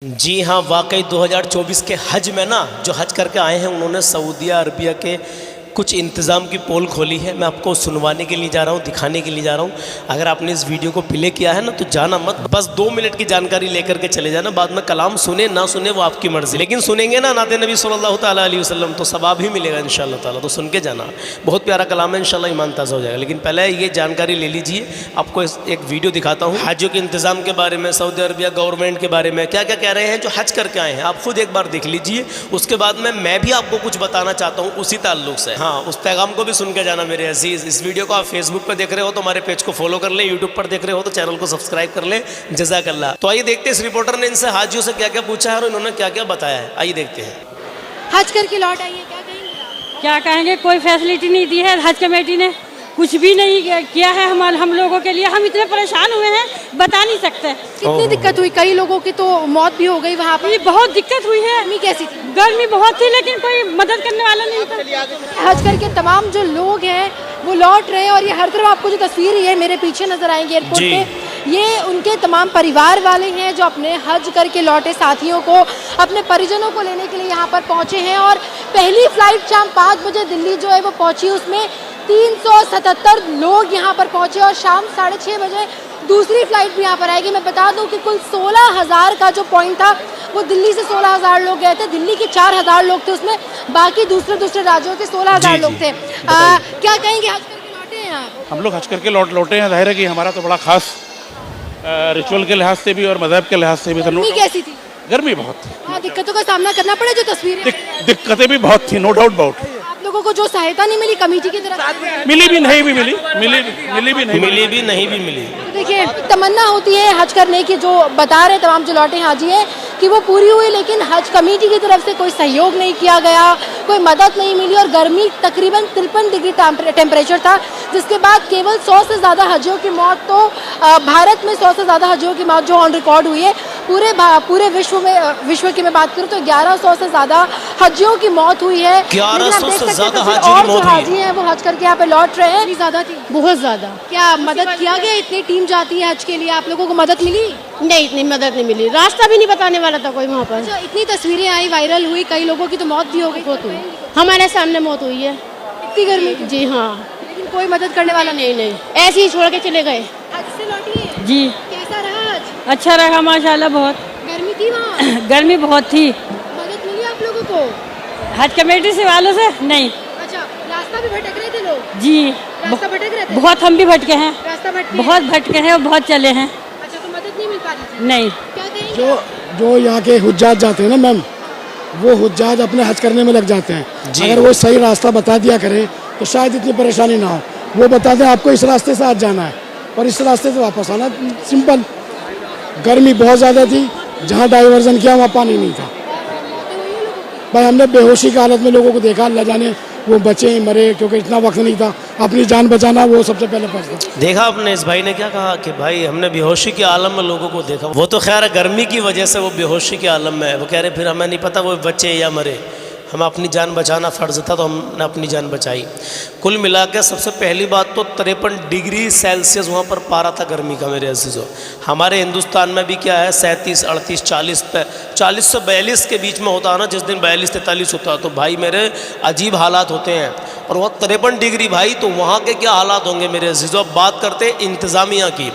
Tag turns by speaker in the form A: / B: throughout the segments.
A: جی ہاں، واقعی 2024 کے حج میں نا جو حج کر کے آئے ہیں انہوں نے سعودیہ عربیہ کے کچھ انتظام کی پول کھولی ہے. میں آپ کو سنوانے کے لیے جا رہا ہوں، دکھانے کے لیے جا رہا ہوں. اگر آپ نے اس ویڈیو کو پلے کیا ہے نا تو جانا مت، بس 2 منٹ کی جانکاری لے کر کے چلے جانا. بعد میں کلام سنیں نہ سنیں وہ آپ کی مرضی، لیکن سنیں گے نا نعت نبی صلی اللہ تعالیٰ علیہ وسلم تو ثواب ہی ملے گا انشاءاللہ تعالیٰ. تو سن کے جانا، بہت پیارا کلام ہے، انشاءاللہ ایمان تازہ ہو جائے گا. لیکن پہلے یہ جانکاری لے لیجیے. آپ کو ایک ویڈیو دکھاتا ہوں حجوں کے انتظام کے بارے میں، سعودی عربیہ گورنمنٹ کے بارے میں کیا کیا کہہ رہے ہیں جو حج کر کے آئے ہیں. آپ خود ایک بار دیکھ لیجیے، اس کے بعد میں بھی آپ کو کچھ بتانا چاہتا ہوں اسی تعلق سے. ہاں، اس پیغام کو بھی سن کے جانا میرے عزیز. اس ویڈیو کو آپ فیس بک پہ دیکھ رہے ہو تو ہمارے پیج کو فالو کر لیں، یوٹیوب پر دیکھ رہے ہو تو چینل کو سبسکرائب کر لیں. جزاک اللہ. تو آئیے دیکھتے ہیں اس رپورٹر نے ان سے حاجیوں سے کیا کیا پوچھا ہے اور انہوں نے کیا کیا بتایا ہے. آئیے دیکھتے ہیں.
B: حج کر کے لوٹ آئیے، کیا کہیں گے آپ؟
C: کیا کہیں گے، کوئی فیسلٹی نہیں دی ہے حج کمیٹی نے، کچھ بھی نہیں کیا ہے ہم لوگوں کے لیے. ہم اتنے پریشان ہوئے ہیں بتا نہیں سکتے.
B: کتنی دقت ہوئی، کئی لوگوں کی تو موت بھی ہو گئی وہاں پر.
C: یہ بہت دقت ہوئی ہے.
B: گرمی کیسی تھی؟
C: گرمی بہت تھی لیکن کوئی مدد کرنے والا نہیں تھا.
B: حج کر کے تمام جو لوگ ہیں وہ لوٹ رہے ہیں اور یہ ہر طرف آپ کو جو تصویر ہے میرے پیچھے نظر آئیں گے ایئرپورٹ
A: جی.
B: پہ، یہ ان کے تمام پریوار والے ہیں جو اپنے حج کر کے لوٹے ساتھیوں کو، اپنے پریجنوں کو لینے کے لیے یہاں پر پہنچے ہیں. اور پہلی فلائٹ شام 5 بجے دلی جو ہے وہ پہنچی، اس میں 377 لوگ یہاں پر پہنچے اور شام 6:30 بجے دوسری فلائٹ بھی یہاں پر آئے گی. میں بتا دوں کہ کل 16,000 کا جو پوائنٹ تھا وہ دلی سے 16,000 لوگ گئے تھے. دلی کے 4,000 لوگ تھے، اس میں باقی دوسرے راجیوں کے 16,000 لوگ تھے. کیا کہیں گے، حج کر کے لوٹے ہیں آپ؟
D: ہم لوگ حج کر کے لوٹے ہیں. ظاہر ہے کہ ہمارا تو بڑا خاص ریچول کے لحاظ سے بھی اور مذہب کے لحاظ سے بھی.
B: گرمی کیسی تھی؟
D: گرمی بہت تھی،
B: ہاں، دقتوں کا سامنا کرنا پڑا. جو تصویریں
D: دقتیں بھی بہت تھیں، نو ڈاؤٹ باؤٹ.
B: آپ لوگوں کو جو سہایتا نہیں ملی کمیٹی کی طرف سے؟
D: ملی بھی نہیں بھی ملی، ملی بھی نہیں
A: ملی بھی نہیں بھی ملی.
B: دیکھیے، تمنا ہوتی ہے حج کرنے کی، جو بتا رہے تمام جو لوٹے حاجی ہیں کہ وہ پوری ہوئی، لیکن حج کمیٹی کی طرف سے کوئی سہیوگ نہیں کیا گیا، کوئی مدد نہیں ملی. اور گرمی تقریباً 53 ڈگری ٹیمپریچر تھا، جس کے بعد کیول 100 سے زیادہ حجیوں کی موت، تو بھارت میں 100 سے زیادہ حجیوں کی موت جو آن ریکارڈ ہوئی ہے. پورے وشو کی میں بات کروں تو 1100 سے زیادہ حجیوں کی موت ہوئی ہے.
A: 1100 سے زیادہ
B: اور
A: حاجیوں کی
B: جو
A: موت ہوئی
B: حاجی ہیں وہ حج کر کے یہاں پہ لوٹ رہے ہیں. زیادہ تھی،
E: بہت زیادہ.
B: کیا مدد کیا گیا؟ اتنی ٹیم جاتی ہے حج کے لیے، آپ لوگوں کو مدد ملی؟
E: نہیں، اتنی مدد نہیں ملی، راستہ بھی نہیں بتانے والا تھا کوئی وہاں پر.
B: اچھا، اتنی تصویریں آئی، وائرل ہوئی، کئی لوگوں کی تو موت بھی ہو گئی.
E: بہت ہوئی، ہمارے سامنے موت ہوئی ہے.
B: اتنی گرمی تھی؟
E: جی ہاں.
B: لیکن کوئی مدد کرنے والا نہیں.
E: نہیں، ایسے ہی چھوڑ کے چلے گئے.
B: حج سے لوٹی ہے؟
C: جی
B: کیسا رہا حج؟
C: اچھا رہا ماشاءاللہ. بہت
B: گرمی تھی وہاں؟
C: گرمی بہت تھی.
B: مدد ملی آپ لوگوں کو؟
C: حج کمیٹی سے والوں سے نہیں.
B: اچھا، راستہ بھی بھٹک رہے تھے لوگ؟
C: جی
B: راستہ بھٹک رہے تھے؟
C: بہت، ہم بھی بھٹکے ہیں،
B: راستہ بھٹک
C: بہت بھٹکے ہیں اور بہت چلے ہیں.
B: اچھا، تو مدد نہیں مل پا رہی تھی؟
C: نہیں.
B: کیا کہیں گے؟
F: جو یہاں کے حجاج جاتے ہیں نا میم، وہ حجاج اپنے حج کرنے میں لگ جاتے ہیں. اگر وہ صحیح راستہ بتا دیا کریں تو شاید اتنی پریشانی نہ ہو. وہ بتا دیں آپ کو اس راستے سے آج جانا ہے اور اس راستے سے واپس آنا، سمپل. گرمی بہت زیادہ تھی، جہاں ڈائیورژن کیا وہاں پانی نہیں تھا. بھائی ہم نے بے ہوشی کی حالت میں لوگوں کو دیکھا، اللہ جانے وہ بچے مرے، کیونکہ اتنا وقت نہیں تھا. اپنی جان بچانا وہ سب سے پہلے فرض تھا.
A: دیکھا آپ نے اس بھائی نے کیا کہا کہ بھائی ہم نے بے ہوشی کے عالم میں لوگوں کو دیکھا. وہ تو خیر گرمی کی وجہ سے وہ بے ہوشی کے عالم میں ہے. وہ کہہ رہے پھر ہمیں نہیں پتہ وہ بچے یا مرے، ہم اپنی جان بچانا فرض تھا تو ہم نے اپنی جان بچائی. کل ملا کے سب سے پہلی بات تو 53 ڈگری سیلسیس وہاں پر پارا تھا گرمی کا میرے عزیزو. ہمارے ہندوستان میں بھی کیا ہے 37 38 40 پہ 40 سے 42 کے بیچ میں ہوتا ہے نا. جس دن 42 43 ہوتا ہے تو بھائی میرے عجیب حالات ہوتے ہیں. اور وہ 53 ڈگری بھائی، تو وہاں کے کیا حالات ہوں گے میرے عزیزو. اب بات کرتے ہیں انتظامیہ کی.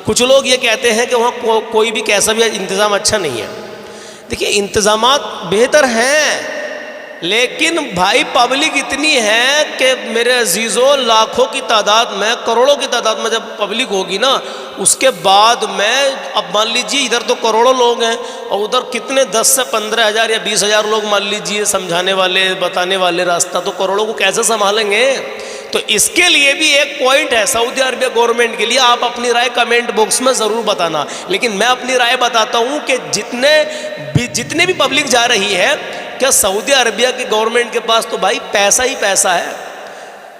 A: کچھ لوگ یہ کہتے ہیں کہ وہاں کوئی بھی کیسا بھی انتظام اچھا نہیں ہے. دیکھیے انتظامات بہتر ہیں، لیکن بھائی پبلک اتنی ہے کہ میرے عزیزو لاکھوں کی تعداد میں، کروڑوں کی تعداد میں جب پبلک ہوگی نا، اس کے بعد میں اب مان لیجیے ادھر تو کروڑوں لوگ ہیں اور ادھر کتنے 10 سے 15 ہزار یا 20 ہزار لوگ مان لیجیے سمجھانے والے بتانے والے راستہ، تو کروڑوں کو کیسے سنبھالیں گے؟ تو اس کے لیے بھی ایک پوائنٹ ہے سعودی عربیہ گورنمنٹ کے لیے. آپ اپنی رائے کمنٹ باکس میں ضرور بتانا، لیکن میں اپنی رائے بتاتا ہوں کہ جتنے بھی پبلک جا رہی ہے، کیا سعودی عربیہ کی گورنمنٹ کے پاس تو بھائی پیسہ ہی پیسہ ہے.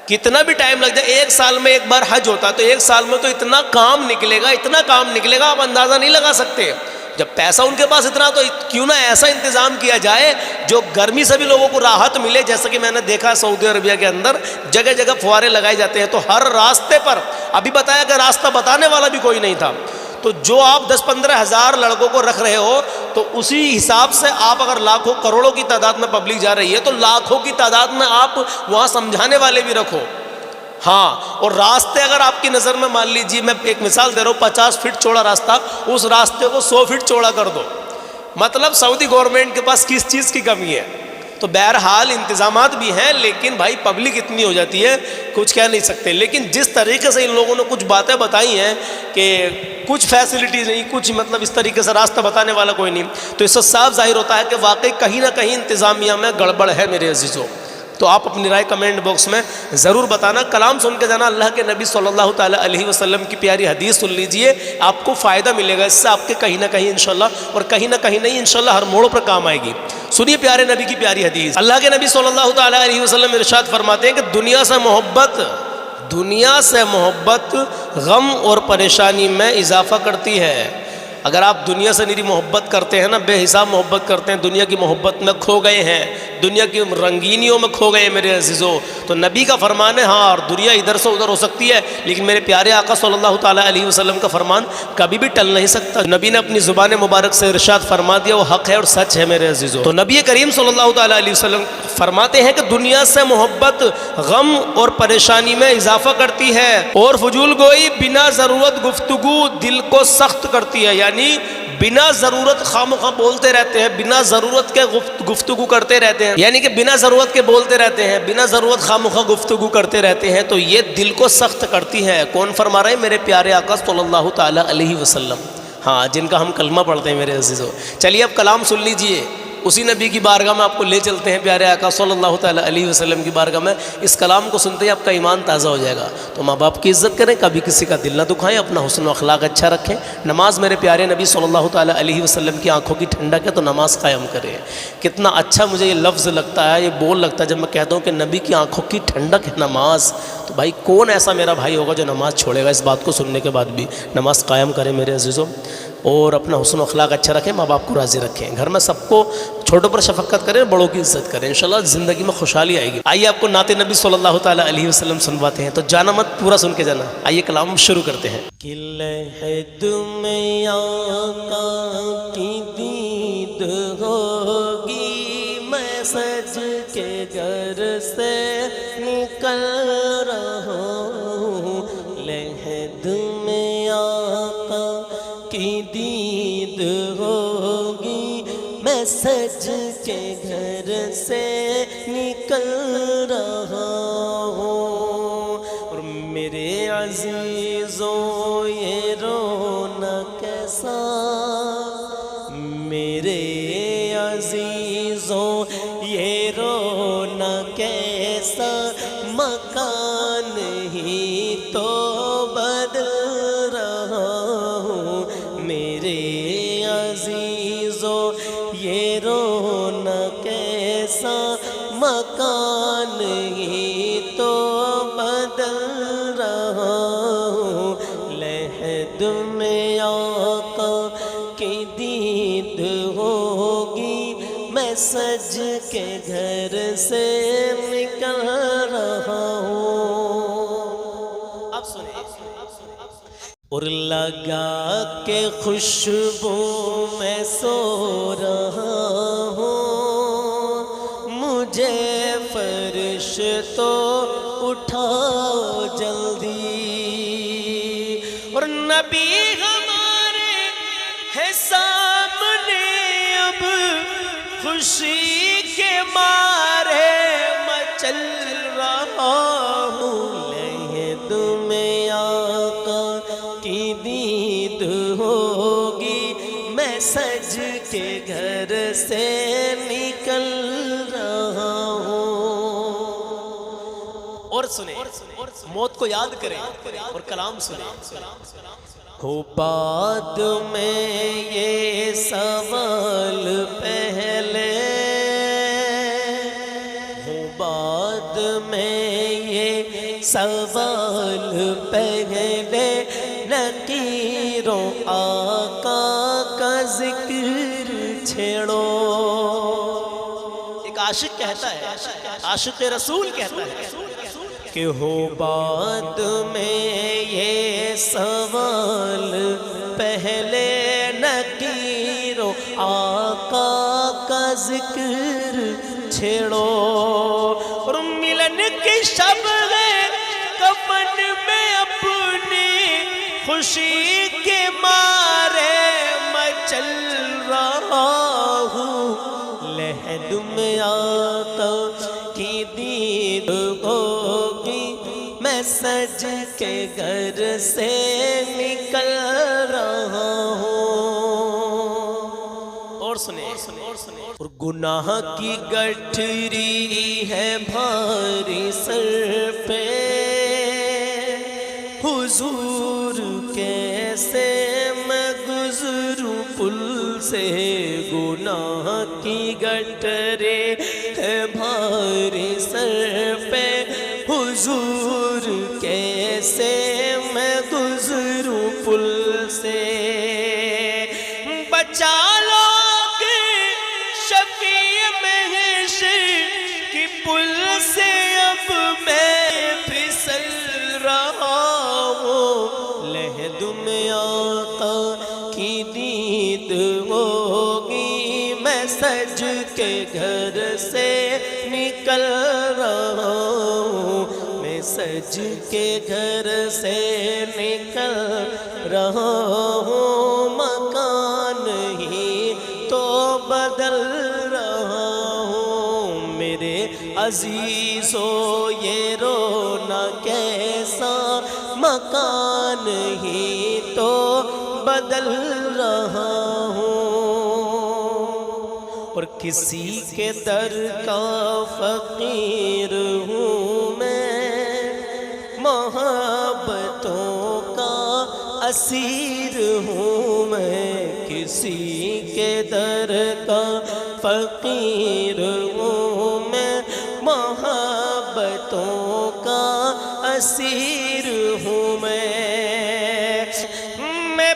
A: کتنا بھی ٹائم لگ جائے، 1 سال میں ایک بار حج ہوتا ہے تو 1 سال میں تو اتنا کام نکلے گا آپ اندازہ نہیں لگا سکتے. جب پیسہ ان کے پاس اتنا تو کیوں نہ ایسا انتظام کیا جائے جو گرمی سے بھی لوگوں کو راحت ملے. جیسا کہ میں نے دیکھا سعودی عربیہ کے اندر جگہ جگہ فوارے لگائے جاتے ہیں، تو ہر راستے پر ابھی بتایا کہ راستہ بتانے والا بھی کوئی نہیں تھا، تو جو آپ 10-15 ہزار لڑکوں کو رکھ رہے ہو تو اسی حساب سے آپ اگر لاکھوں کروڑوں کی تعداد میں پبلک جا رہی ہے تو لاکھوں کی تعداد میں آپ وہاں سمجھانے والے بھی رکھو. ہاں اور راستے اگر آپ کی نظر میں مان لیجیے میں ایک مثال دے رہا ہوں 50 فٹ چوڑا راستہ اس راستے کو 100 فٹ چوڑا کر دو. مطلب سعودی گورنمنٹ کے پاس کس چیز کی کمی ہے؟ تو بہرحال انتظامات بھی ہیں لیکن بھائی پبلک اتنی ہو جاتی ہے کچھ کہہ نہیں سکتے. لیکن جس طریقے سے ان لوگوں نے کچھ باتیں بتائی ہیں کہ کچھ فیسلٹیز نہیں کچھ مطلب اس طریقے سے راستہ بتانے والا کوئی نہیں تو اس سے صاف ظاہر ہوتا ہے کہ واقعی کہیں نہ کہیں انتظامیہ میں گڑبڑ ہے میرے عزیزوں. تو آپ اپنی رائے کمنٹ باکس میں ضرور بتانا. کلام سن کے جانا. اللہ کے نبی صلی اللہ تعالیٰ علیہ وسلم کی پیاری حدیث سن لیجئے آپ کو فائدہ ملے گا اس سے آپ کے کہیں نہ کہیں انشاءاللہ اور کہیں نہ کہیں نہیں انشاءاللہ ہر موڑ پر کام آئے گی. سنیے پیارے نبی کی پیاری حدیث. اللہ کے نبی صلی اللہ تعالیٰ علیہ وسلم ارشاد فرماتے ہیں کہ دنیا سے محبت غم اور پریشانی میں اضافہ کرتی ہے. اگر آپ دنیا سے میری محبت کرتے ہیں نا بے حساب محبت کرتے ہیں دنیا کی محبت میں کھو گئے ہیں دنیا کی رنگینیوں میں کھو گئے میرے عزیزوں تو نبی کا فرمان ہے ہاں اور دنیا ادھر سے ادھر ہو سکتی ہے لیکن میرے پیارے آقا صلی اللہ تعالیٰ علیہ وسلم کا فرمان کبھی بھی ٹل نہیں سکتا. نبی نے اپنی زبان مبارک سے ارشاد فرما دیا وہ حق ہے اور سچ ہے میرے عزیزوں. تو نبی کریم صلی اللہ تعالیٰ علیہ وسلم فرماتے ہیں کہ دنیا سے محبت غم اور پریشانی میں اضافہ کرتی ہے اور فضول گوئی بنا ضرورت گفتگو دل کو سخت کرتی ہے. یعنی بنا ضرورت خامخواہ بولتے رہتے ہیں بنا ضرورت کے گفتگو کرتے رہتے ہیں یعنی کہ بنا ضرورت کے بولتے رہتے ہیں بنا ضرورت خامخواہ گفتگو کرتے رہتے ہیں تو یہ دل کو سخت کرتی ہے. کون فرما رہے ہیں؟ میرے پیارے آقا صلی اللہ تعالیٰ علیہ وسلم. ہاں جن کا ہم کلمہ پڑھتے ہیں میرے عزیزوں. چلیے اب کلام سن لیجئے. اسی نبی کی بارگاہ میں آپ کو لے چلتے ہیں پیارے آقا صلی اللہ تعالیٰ علیہ وسلم کی بارگاہ میں. اس کلام کو سنتے ہی آپ کا ایمان تازہ ہو جائے گا. تو ماں باپ کی عزت کریں کبھی کسی کا دل نہ دکھائیں اپنا حسن و اخلاق اچھا رکھیں. نماز میرے پیارے نبی صلی اللہ تعالیٰ علیہ وسلم کی آنکھوں کی ٹھنڈک ہے تو نماز قائم کریں. کتنا اچھا مجھے یہ لفظ لگتا ہے یہ بول لگتا ہے جب میں کہتا ہوں کہ نبی کی آنکھوں کی ٹھنڈک ہے نماز. تو بھائی کون ایسا میرا بھائی ہوگا جو نماز چھوڑے گا؟ اس بات کو سننے کے بعد بھی نماز قائم کریں میرے عزیزوں اور اپنا حسن و اخلاق اچھا رکھیں ماں باپ کو راضی رکھیں. گھر میں سب کو چھوٹوں پر شفقت کریں بڑوں کی عزت کریں. انشاءاللہ زندگی میں خوشحالی آئے گی. آئیے آپ کو نعت نبی صلی اللہ تعالیٰ علیہ وسلم سنواتے ہیں تو جانا مت پورا سن کے جانا. آئیے کلام شروع کرتے ہیں. کہ لحد میں آقا کی دید ہوگی میں سج کے گھر سے نکل رہا ہوں. لحد میں آقا کی دید ہوگی میں سج کے گھر سے نکل رہا ہوں. اور میرے عزیزوں یہ رونا کیسا میرے عزیزوں یہ رونا کیسا مکان ہی تو بدل رہا ہوں. میرے عزیزوں یہ رونا کیسا مکان ہی تو بدل رہا ہوں. لحد میں آقا کی دید ہوگی میں سج کے گھر سے نکل رہا ہوں. اب سنیں اور لگا کے خوشبو میں سو رہا ہوں مجھے فرش تو اٹھاؤ جلدی. اور نبی ہمارے ہے سامنے اب خوشی کے مارے میں چل رہا ہوں. لحد میں آقا کی دید ہوگی میں سج کے گھر سے نکل رہا ہوں. اور سنیں موت کو یاد کریں اور کلام سنیں. ہو بعد میں یہ سوال پہلے ہو بعد میں یہ سوال پہلے نکیروں آقا کا ذکر چھیڑو. ایک عاشق کہتا ہے عاشق رسول کہتا ہے کہ ہو بعد میں یہ سوال پہلے نکیرو آقا کا ذکر چھیڑو، اور ملن کی شب ہے کفن میں اپنی خوشی کے مارے میں چل رہا ہوں، لحد میں آقا کی دید ہوگی، میں سج کے گھر سے نکل رہا ہوں۔ اور سنیں، اور گناہ کی گٹھری ہے بھاری سر پہ، حضور کیسے میں گزروں پل سے، گناہ کی گٹھری ہے بھاری سر پہ، حضور کیسے میں گزروں پل سے، بچا لو شفیع محشر کی پل سے اب میں پھسل رہا ہوں، لحد میں آقا کی دید ہوگی، میں سج کے گھر سے نکل رہا ہوں، میں سج کے گھر سے نکل رہا ہوں، مکان ہی تو بدل رہا ہوں، میرے عزیزو یہ رونا کیسا، مکان ہی تو بدل رہا ہوں، اور کسی کے در کا فقیر ہوں میں، محبتوں کا اسیر ہوں میں، کسی کے در کا فقیر ہوں میں، محبتوں کا اسیر ہوں میں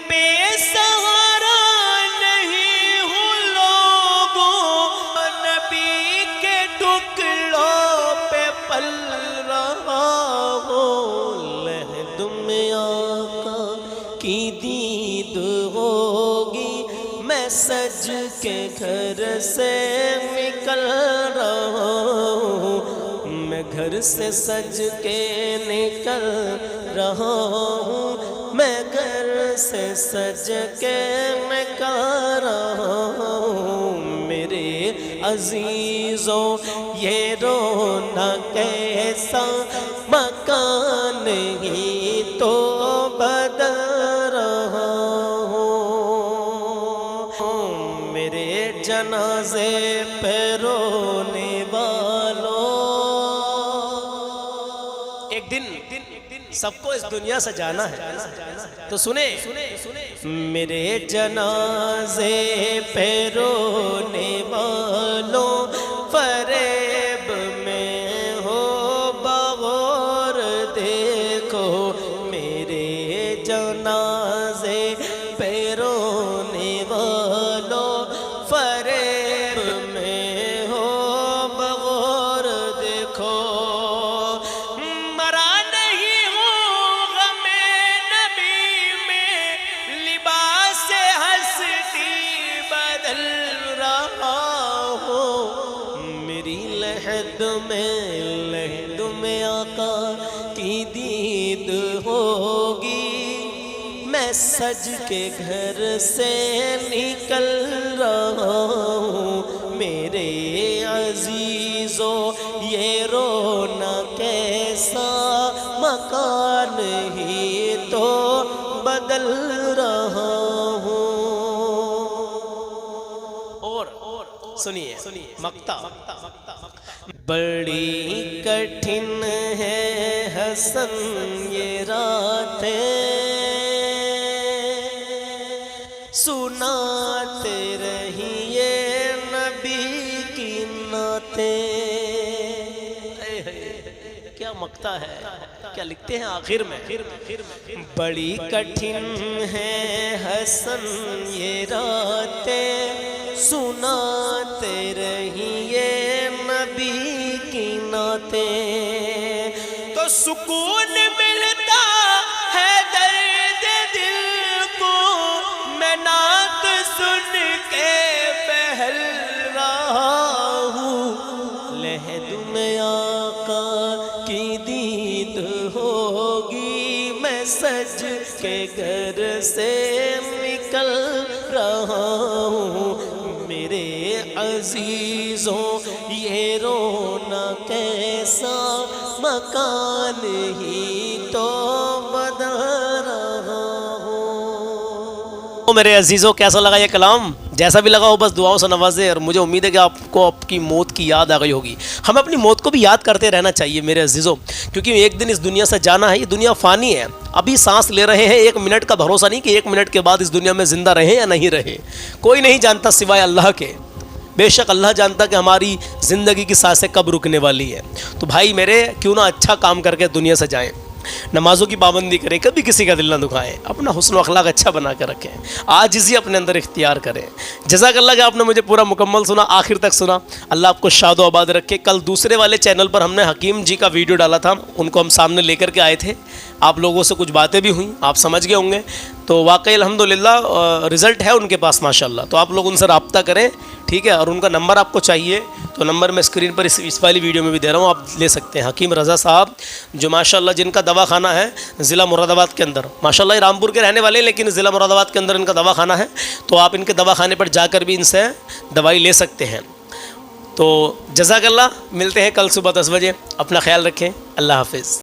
A: بے سہارا نہیں ہوں لوگوں، نبی کے ٹکڑوں پہ پل رہا ہوں، لحد میں آقا کی دید ہوگی، میں سج کے گھر سے نکل رہا ہوں، میں گھر سے سج کے نکل رہا ہوں، میں گھر سے سج کے نکل رہا ہوں، میرے عزیزوں یہ رونا کیسا، مکان ہی تو بدل رہا ہوں، میرے جنازے پہ رونے والوں، ایک دن سب کو اس دنیا سے جانا ہے، تو سنیں، میرے جنازے پہ رونے والوں، فریب میں ہو بغور دیکھو، میرے جنازے پہ رونے والوں، فریب میں ہو بغور دیکھو، مرا نہیں ہوں غم نبی میں، لباس ہستی بدل رہا ہوں، میری لحد میں آقا کی دید ہوگی، میں سج کے گھر سے نکل رہا ہوں، میرے عزیزو یہ رونا کیسا، مکان ہی تو بدل رہا ہوں، اور سنیے مقطع، بڑی کٹھن ہے حسن یہ راتیں، سناتے رہیے نبی کی نعتیں، کیا مقطع ہے، کیا لکھتے ہیں آخر میں، بڑی کٹھن ہے حسن یہ راتیں، سناتے رہیے نبی کی نعتیں، تو سکون ملتا ہے درد دل کو، سج کے گھر سے نکل رہا ہوں میرے عزیزوں یہ رونا کیسا مکان ہی تو بدل رہا ہوں۔ میرے عزیزوں کیسا لگا یہ کلام؟ جیسا بھی لگا ہو بس دعاؤں سے نوازے، اور مجھے امید ہے کہ آپ کو آپ کی موت کی یاد آ گئی ہوگی۔ ہمیں اپنی موت کو بھی یاد کرتے رہنا چاہیے میرے عزیزوں، کیونکہ ایک دن اس دنیا سے جانا ہے۔ یہ دنیا فانی ہے، ابھی سانس لے رہے ہیں، 1 منٹ کا بھروسہ نہیں کہ 1 منٹ کے بعد اس دنیا میں زندہ رہیں یا نہیں رہیں، کوئی نہیں جانتا سوائے اللہ کے۔ بے شک اللہ جانتا کہ ہماری زندگی کی سانسیں کب رکنے والی ہے۔ تو بھائی میرے کیوں نہ اچھا کام کر کے دنیا سے جائیں، نمازوں کی پابندی کریں، کبھی کسی کا دل نہ دکھائیں، اپنا حسن و اخلاق اچھا بنا کے رکھیں، عاجزی اپنے اندر اختیار کریں۔ جزاک اللہ کہ آپ نے مجھے پورا مکمل سنا، آخر تک سنا۔ اللہ آپ کو شاد و آباد رکھے۔ کل دوسرے والے چینل پر ہم نے حکیم جی کا ویڈیو ڈالا تھا، ان کو ہم سامنے لے کر کے آئے تھے، آپ لوگوں سے کچھ باتیں بھی ہوئیں، آپ سمجھ گئے ہوں گے۔ تو واقعی الحمدللہ رزلٹ ہے ان کے پاس ماشاءاللہ، تو آپ لوگ ان سے رابطہ کریں، ٹھیک ہے۔ اور ان کا نمبر آپ کو چاہیے تو نمبر میں اسکرین پر اس والی ویڈیو میں بھی دے رہا ہوں، آپ لے سکتے ہیں۔ حکیم رضا صاحب جو ماشاءاللہ جن کا دواخانہ ہے ضلع مراد آباد کے اندر، ماشاءاللہ یہ رامپور کے رہنے والے ہیں لیکن ضلع مراد آباد کے اندر ان کا دواخانہ ہے، تو آپ ان کے دواخانے پر جا کر بھی ان سے دوائی لے سکتے ہیں۔ تو جزاک اللہ، ملتے ہیں کل صبح 10 بجے، اپنا خیال رکھیں، اللہ حافظ۔